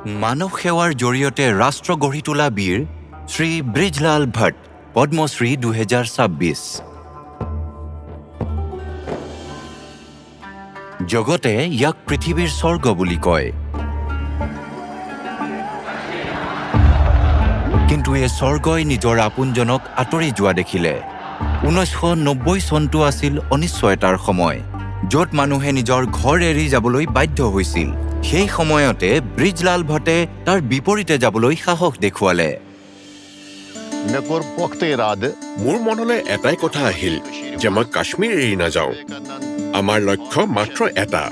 মানৱ সেৱাৰ জৰিয়তে ৰাষ্ট্ৰ গঢ়ি তোলা বীৰ শ্ৰী ব্ৰিজলাল ভট্ট পদ্মশ্ৰী 2026। জগতে ইয়াক পৃথিৱীৰ স্বৰ্গ বুলি কয়, কিন্তু এই স্বৰ্গই নিজৰ আপোনজনক আঁতৰি যোৱা দেখিলে। 1990 চনটো আছিল অনিশ্চয়তাৰ সময়, য'ত মানুহে নিজৰ ঘৰ এৰি যাবলৈ বাধ্য হৈছিল। সেই সময়তে ব্ৰিজলাল ভট্টে তাৰ বিপৰীতে যাবলৈ সাহস দেখুৱালে। মোৰ মনলৈ এটাই কথা আহিল যে মই কাশ্মীৰ এৰি নাযাওঁ। আমাৰ লক্ষ্য মাত্ৰ এটা,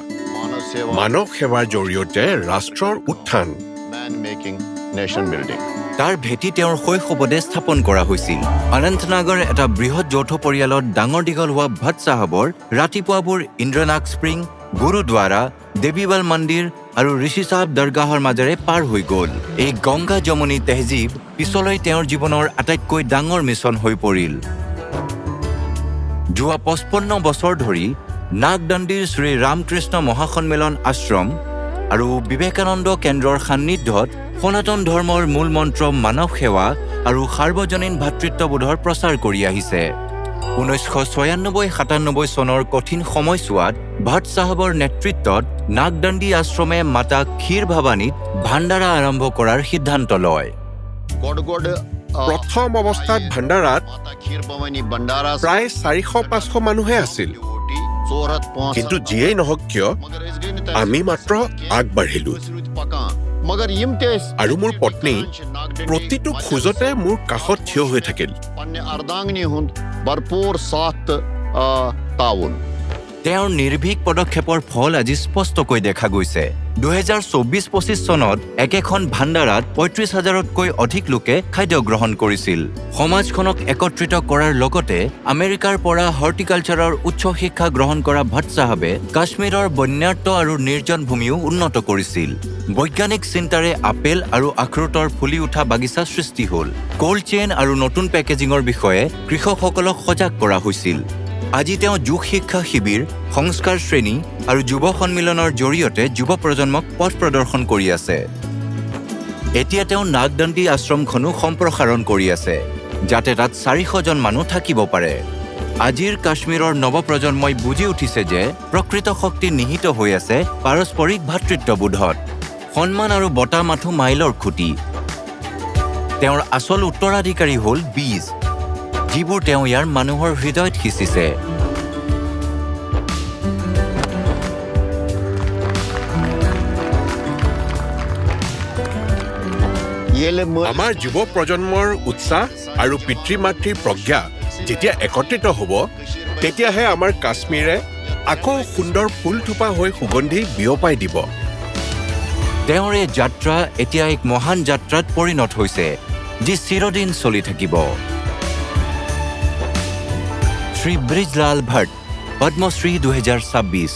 মানৱ সেৱাৰ জৰিয়তে ৰাষ্ট্ৰৰ উত্থান। তাৰ ভেটি তেওঁৰ শৈশৱতে স্থাপন কৰা হৈছিল। অনন্তনাগৰ এটা বৃহৎ যৌথ পৰিয়ালত ডাঙৰ দীঘল হোৱা ভট্ট চাহাবৰ ৰাতিপুৱাবোৰ ইন্দ্ৰনাগ স্প্ৰিং, গুৰুদ্বাৰা, দেৱীৱাল মন্দিৰ আৰু ঋষি চাহাব দৰগাহৰ মাজেৰে পাৰ হৈ গ'ল। এই গংগা যমুনী তেহজিব পিছলৈ তেওঁৰ জীৱনৰ আটাইতকৈ ডাঙৰ মিছন হৈ পৰিল। যোৱা 55 বছৰ ধৰি নাগদণ্ডীৰ শ্ৰী ৰামকৃষ্ণ মহাসন্মিলন আশ্ৰম আৰু বিবেকানন্দ কেন্দ্ৰৰ সান্নিধ্যত সনাতন ধৰ্মৰ মূল মন্ত্ৰ মানৱ সেৱা আৰু সাৰ্বজনীন ভাতৃত্ববোধৰ প্ৰচাৰ কৰি আহিছে। 1996-97 চনৰ কঠিন সময়ছোৱাত ভট্ট চাহাবৰ নেতৃত্বত নাগদণ্ডী আশ্ৰমে মাতা ক্ষীৰ ভাৱানীত ভাণ্ডাৰা আৰম্ভ কৰাৰ সিদ্ধান্ত লয়। প্ৰথম অৱস্থাত ভাণ্ডাৰাত প্ৰায় 400-500 মানুহে আছিল, কিন্তু যিয়েই নহওক কিয় আমি মাত্ৰ আগবাঢ়িলো। আৰু মোৰ পত্নী প্ৰতিটো খোজতে মোৰ কাষত থিয় হৈ থাকিল। তেওঁৰ নিৰ্ভীক পদক্ষেপৰ ফল আজি স্পষ্টকৈ দেখা গৈছে। 2024-25 চনত একেখন ভাণ্ডাৰাত 35,000তকৈ অধিক লোকে খাদ্য গ্ৰহণ কৰিছিল। সমাজখনক একত্ৰিত কৰাৰ লগতে আমেৰিকাৰ পৰা হৰ্টিকালচাৰৰ উচ্চ শিক্ষা গ্ৰহণ কৰা ভট্ট চাহাবে কাশ্মীৰৰ বন্যাৰ্ত আৰু নিৰ্জন ভূমিও উন্নত কৰিছিল। বৈজ্ঞানিক চিন্তাৰে আপেল আৰু আখৰোটৰ ফুলি উঠা বাগিচা সৃষ্টি হ'ল। কোল্ড চেইন আৰু নতুন পেকেজিঙৰ বিষয়ে কৃষকসকলক সজাগ কৰা হৈছিল। আজি তেওঁ যোগ শিক্ষা শিবিৰ, সংস্কাৰ শ্ৰেণী আৰু যুৱ সন্মিলনৰ জৰিয়তে যুৱ প্ৰজন্মক পথ প্ৰদৰ্শন কৰি আছে। এতিয়া তেওঁ নাগদণ্ডী আশ্ৰমখনো সম্প্ৰসাৰণ কৰি আছে, যাতে তাত 400 জন মানুহ থাকিব পাৰে। আজিৰ কাশ্মীৰৰ নৱপ্ৰজন্মই বুজি উঠিছে যে প্ৰকৃত শক্তি নিহিত হৈ আছে পাৰস্পৰিক ভাতৃত্ববোধত। সন্মান আৰু বঁটা মাথো মাইলৰ খুঁটি। তেওঁৰ আচল উত্তৰাধিকাৰী হ'ল বীজ, যিবোৰ তেওঁ ইয়াৰ মানুহৰ হৃদয়ত সিঁচিছে। আমাৰ যুৱ প্ৰজন্মৰ উৎসাহ আৰু পিতৃ মাতৃৰ প্ৰজ্ঞা যেতিয়া একত্ৰিত হ'ব, তেতিয়াহে আমাৰ কাশ্মীৰে আকৌ সুন্দৰ ফুলথোপা হৈ সুগন্ধি বিয়পাই দিব। তেওঁৰ এই যাত্ৰা এতিয়া এক মহান যাত্ৰাত পৰিণত হৈছে, যি চিৰদিন চলি থাকিব। শ্ৰী ব্ৰিজলাল ভট্ট, পদ্মশ্ৰী 2026।